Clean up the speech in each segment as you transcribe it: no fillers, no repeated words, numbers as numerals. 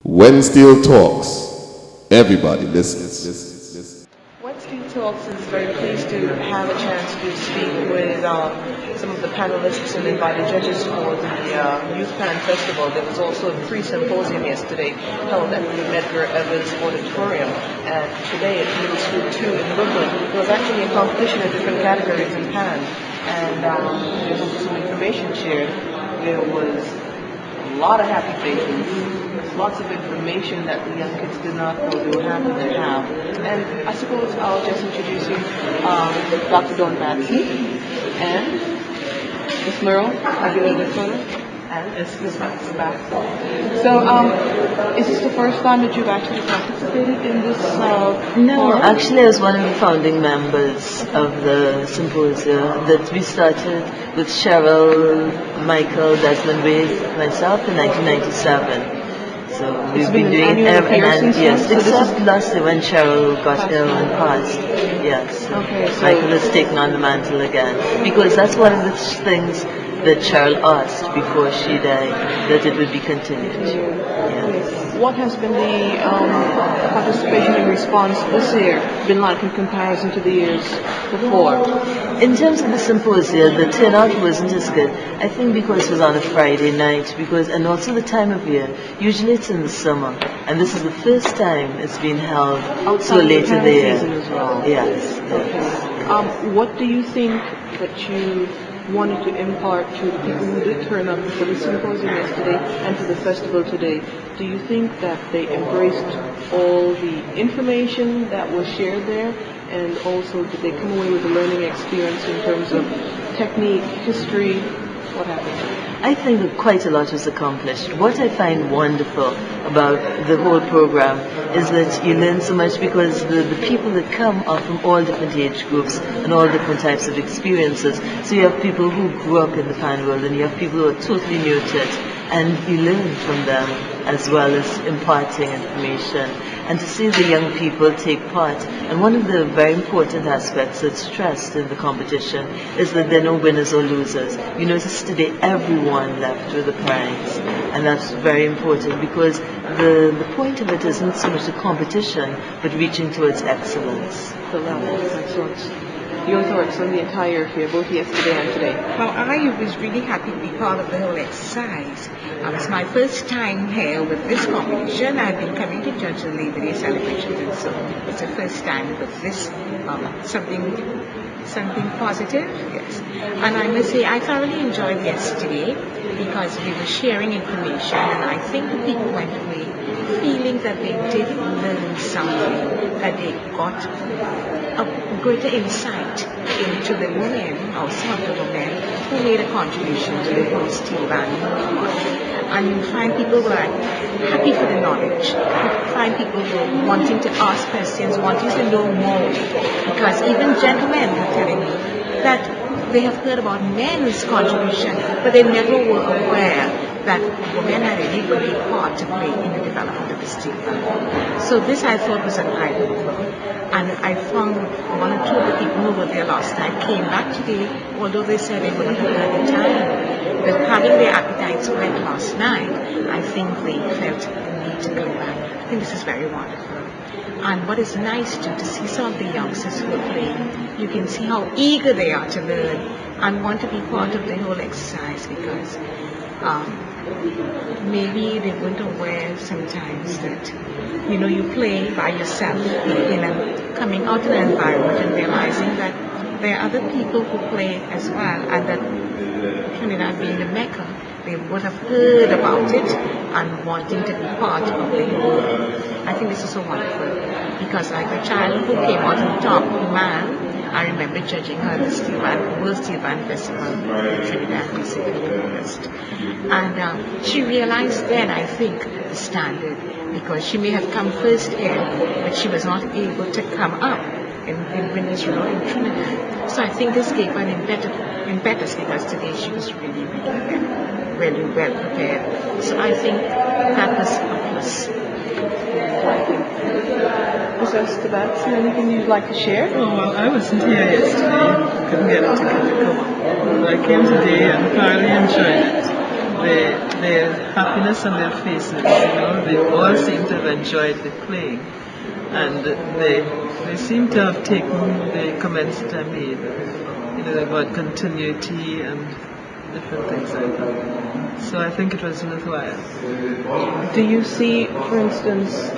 When Steel talks, everybody listens. When Steel talks is very pleased to have a chance to speak with some of the panelists and invited judges for the Youth Pan Festival. There was also a pre-symposium yesterday held at the Medgar Evers Auditorium, and today at Middle School 2 in Brooklyn. There was actually a competition in different categories in Pan, and there was some information shared. There was a lot of happy faces. Lots of information that the young kids did not know they were happy to have. And I suppose I'll just introduce you Dr. Dawn Batson and Miss Merle Albino-De Coteau and Miss Batson. So is this the first time that you've actually participated in this No, forum? actually I was one of the founding members of the symposium that we started with Cheryl, Michael, Desmond Wade, myself in 1997. So we've been doing yes, except last year when Cheryl got ill and passed. Yes. Okay, so Michael has taken on the mantle again. Because that's one of the things that Cheryl asked before she died, that it would be continued. Yes. What has been the participation and response this year been like in comparison to the years before? In terms of the symposium, the turnout wasn't as good. I think because it was on a Friday night, and also the time of year. Usually it's in the summer, and this is the first time it's been held so late in the year. As well. Yes. What do you think that you wanted to impart to the people who did turn up for the symposium yesterday and to the festival today? Do you think that they embraced all the information that was shared there, and also did they come away with a learning experience in terms of technique, history? What happened? I think that quite a lot was accomplished. What I find wonderful about the whole program is that you learn so much because the people that come are from all different age groups and all different types of experiences. So you have people who grew up in the fan world, and you have people who are totally new to it, and you learn from them as well as imparting information. And to see the young people take part. And one of the very important aspects that's stressed in the competition is that there are no winners or losers. You notice today everyone left with a prize. And that's very important because the point of it isn't so much a competition, but reaching towards excellence. The level, excellence. Your thoughts on the entire affair, both yesterday and today? Well, I was really happy to be part of the whole exercise. It's my first time here with this competition. I've been coming to judge the Labor Day celebrations, and so it's the first time with this something positive. Yes, and I must say I thoroughly enjoyed yesterday because we were sharing information, and I think the people went away feeling that they did learn something, that they got a greater insight into the women, or some of the women, who made a contribution to the whole steel band movement. And you find people were happy for the knowledge. You find people were wanting to ask questions, wanting to know more. Because even gentlemen were telling me that they have heard about men's contribution, but they never were aware that women had a really big part to play in the development of the steel band. So this I thought was an eye-opener. And I found one or two of the people who were there last night came back today, although they said they wouldn't have had the time. But having their appetites whet last night, I think they felt the need to come back. I think this is very wonderful. And what is nice too, to see some of the youngsters who are playing, you can see how eager they are to learn and want to be part of the whole exercise because maybe they weren't aware sometimes that, you play by yourself, coming out of an environment and realizing that there are other people who play as well, and that Trinidad being the Mecca, they would have heard about it and wanting to be part of the whole. I think this is so wonderful because like the child who came out on top, man, I remember judging her at the World Steel Band Festival in Trinidad in August. And she realized then, I think, the standard, because she may have come first here, but she was not able to come up in winners row in Trinidad. So I think this gave her an impetus because today she was really, really well prepared. So I think that was a plus. Ms. Esther Batson, anything you'd like to share? Oh, well, I wasn't here yesterday. Couldn't get a ticket to come. But I came today and thoroughly enjoyed it. their happiness on their faces, they all seem to have enjoyed the playing. And they seem to have taken the comments that I made, about continuity and different things like that. So I think it was worthwhile. Do you see, for instance,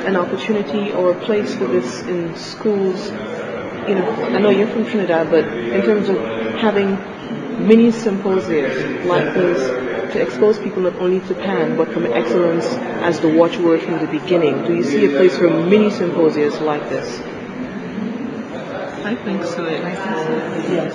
an opportunity or a place for this in schools? I know you're from Trinidad, but in terms of having mini symposia like this to expose people not only to Pan, but from excellence as the watchword from the beginning, do you see a place for mini symposia like this? I think so, Yes.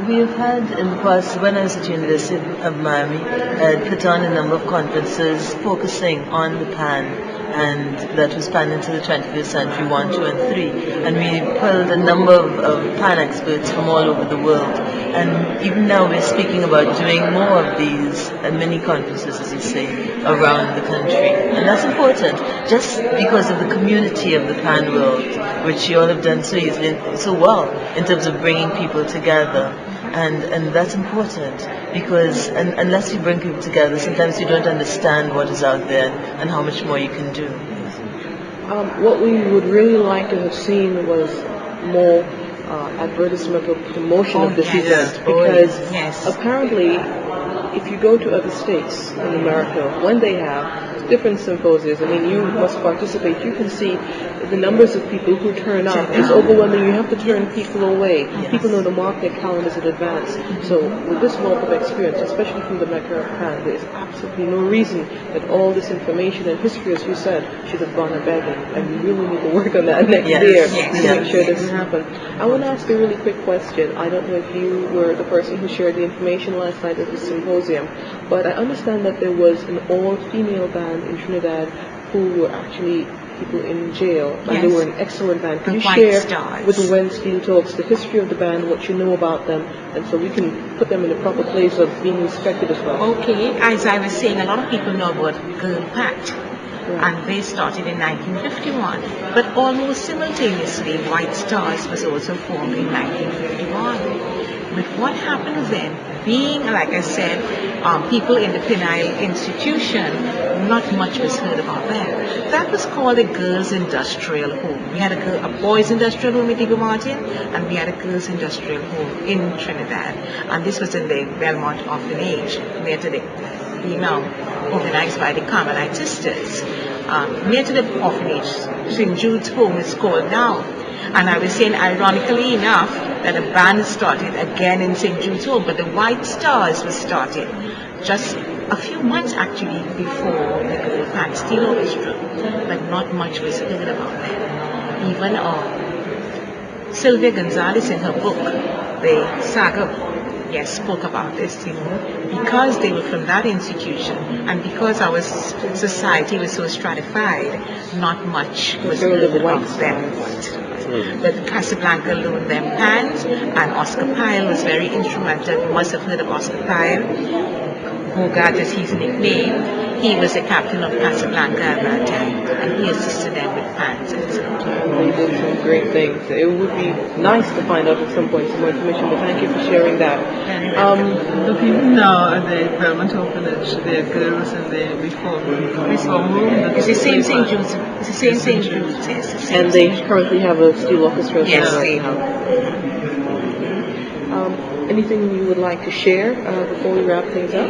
We have had in the past, when I was at the University of Miami, I had put on a number of conferences focusing on the Pan, and that was Pan into the 21st Century 1, 2, and 3. And we pulled a number of Pan experts from all over the world. And even now we're speaking about doing more of these mini conferences, as you say, around the country. And that's important, just because of the community of the Pan world, which you all have done so easily, so well, in terms of bringing people together. And that's important, because unless you bring people together, sometimes you don't understand what is out there and how much more you can do. What we would really like to have seen was more advertisement or promotion of this event, because apparently if you go to other states in America, when they have different symposiums, you must participate. You can see the numbers of people who turn up is overwhelming. You have to turn people away. People know to mark their calendars in advance. So with this wealth of experience, especially from the Mecca of Pan, there is absolutely no reason that all this information and history, as you said, should have gone a begging. And we really need to work on that next year to make sure it doesn't happen. I want to ask a really quick question. I don't know if you were the person who shared the information last night at the symposium, but I understand that there was an all-female band in Trinidad who were actually people in jail, and they were an excellent band. Can you share with the When Steel Talks the history of the band, what you know about them, and so we can put them in the proper place of being respected as well? Okay, as I was saying, a lot of people know about Girl Pact, and they started in 1951, but almost simultaneously White Stars was also formed in 1951. But what happened then, being, like I said, people in the penile institution, not much was heard about them. That was called a girls' industrial home. We had a boys' industrial home in Diego Martin, and we had a girls' industrial home in Trinidad. And this was in the Belmont Orphanage, near to being organized by the Carmelite sisters. Near to the orphanage, St. Jude's home is called now. And I was saying, ironically enough, that a band started again in St. Jude's home, but the White Stars was started just a few months actually before the Girl Pact Steel Orchestra, but not much was heard about them. Even Sylvia Gonzalez in her book, The Saga, spoke about this, because they were from that institution, and because our society was so stratified, not much was heard about them. But Casablanca loaned them pans, and Oscar Pyle was very instrumental. You must have heard of Oscar Pyle, Bogart is his nickname. He was the captain of Casablanca at that time, and he assisted them with pans, etc. They did some great things. It would be nice to find out at some point some more information, but thank you for sharing that. Look, even now at the Belmont Orphanage, there are girls in the reform room. It's the same St. Jude's. It's the same St. Jude's. Yes, and they currently have a steel orchestra. Yes, they have. Anything you would like to share before we wrap things up?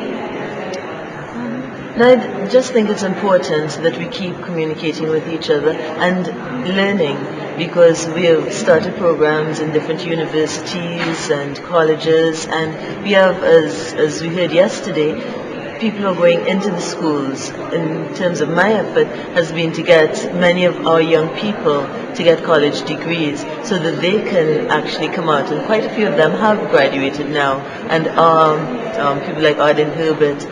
I just think it's important that we keep communicating with each other and learning, because we have started programs in different universities and colleges, and we have, as we heard yesterday, people are going into the schools. In terms of my effort has been to get many of our young people to get college degrees so that they can actually come out, and quite a few of them have graduated now, and people like Arden Herbert,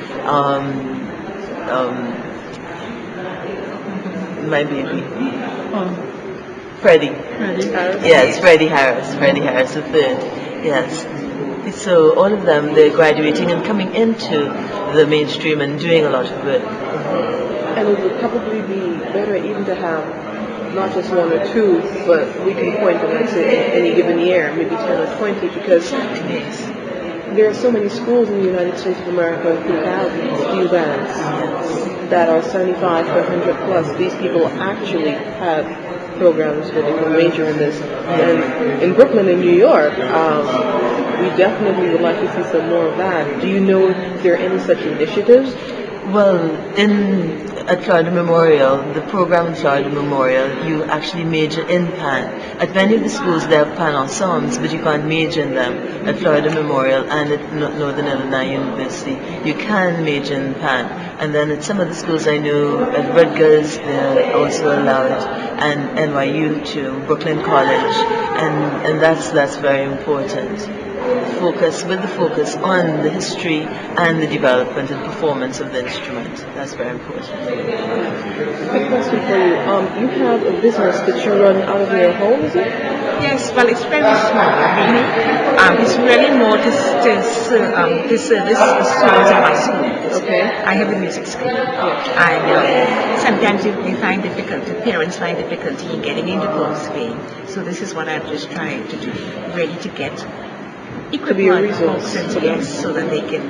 my baby, Freddie Harris. Yes, Freddie Harris the third. Yes, so all of them, they're graduating and coming into the mainstream and doing a lot of work. And it would probably be better even to have not just one or two, but we can point them, let's say, in any given year, maybe 10 or 20, because there are so many schools in the United States of America who have steel bands that are 75 to 100 plus. These people actually have programs where they can major in this. And in Brooklyn and New York, we definitely would like to see some more of that. Do you know if there are any such initiatives? Well, at Florida Memorial, the program at Florida Memorial, you actually major in pan. At many of the schools, they have pan ensembles, but you can't major in them. At Florida Memorial and at Northern Illinois University, you can major in pan. And then at some of the schools I know, at Rutgers, they're also allowed, and NYU too, Brooklyn College, and that's very important. Focus on the history and the development and performance of the instrument. That's very important. Quick question for you. You have a business that you run out of your home, is it? Yes, well, it's very small, really. It's really more to service the students in my school. Okay. I have a music school. And sometimes they find parents find difficulty in getting into books paying. So this is what I'm just trying to do, ready to get To be a resource. Yes, so that they can,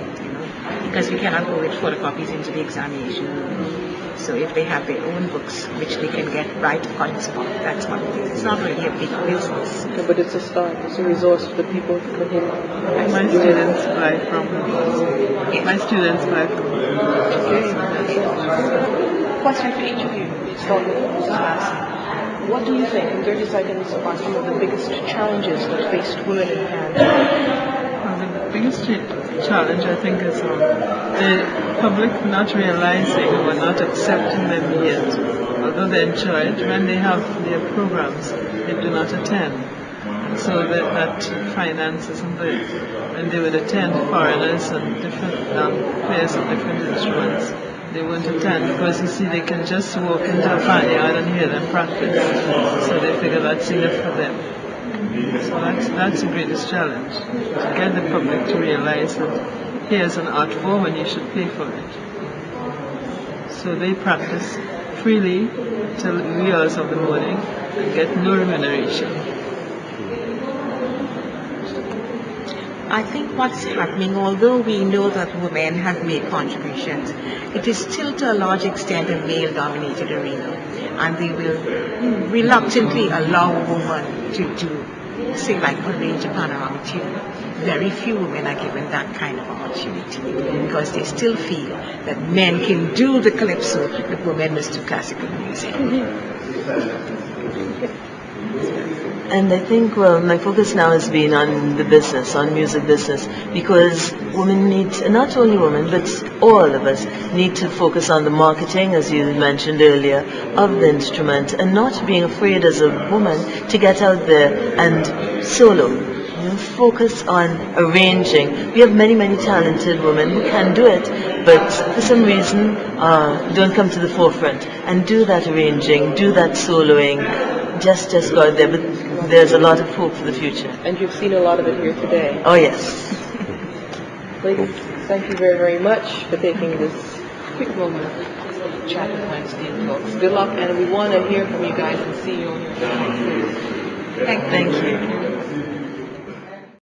because we cannot go with photocopies into the examination room. So if they have their own books, which they can get right on the spot, that's what it is. It's not really a big business. Okay, but it's a start. It's a resource for the people who can My students buy from her. Yes. My students buy from her. Question for each of you. Let's start with Mrs. Batson. What do you think, in 30 seconds, are some of the biggest challenges that faced women in Canada? Well, the biggest challenge, I think, is the public not realizing or not accepting them yet. Although they enjoy it, when they have their programs, they do not attend. And so that finances and when they would attend foreigners and different players of different instruments, they won't attend because you see they can just walk into a farmyard and hear them practice. So they figure that's enough for them. So that's the greatest challenge, to get the public to realize that here's an art form and you should pay for it. So they practice freely till the wee hours of the morning and get no remuneration. I think what's happening, although we know that women have made contributions, it is still to a large extent a male-dominated arena, and they will reluctantly allow a woman to say, like, arrange a panoramic tune. Very few women are given that kind of opportunity because they still feel that men can do the calypso, but women must do classical music. And I think, my focus now has been on the business, on music business, because women need, not only women, but all of us need to focus on the marketing, as you mentioned earlier, of the instrument, and not being afraid as a woman to get out there and solo. Focus on arranging. We have many, many talented women who can do it, but for some reason don't come to the forefront and do that arranging, do that soloing. Just go out there, but there's a lot of hope for the future. And you've seen a lot of it here today. Oh yes. Ladies, thank you very, very much for taking this quick moment to chat with my esteemed folks. Good luck, and we want to hear from you guys and see you on your Thank you.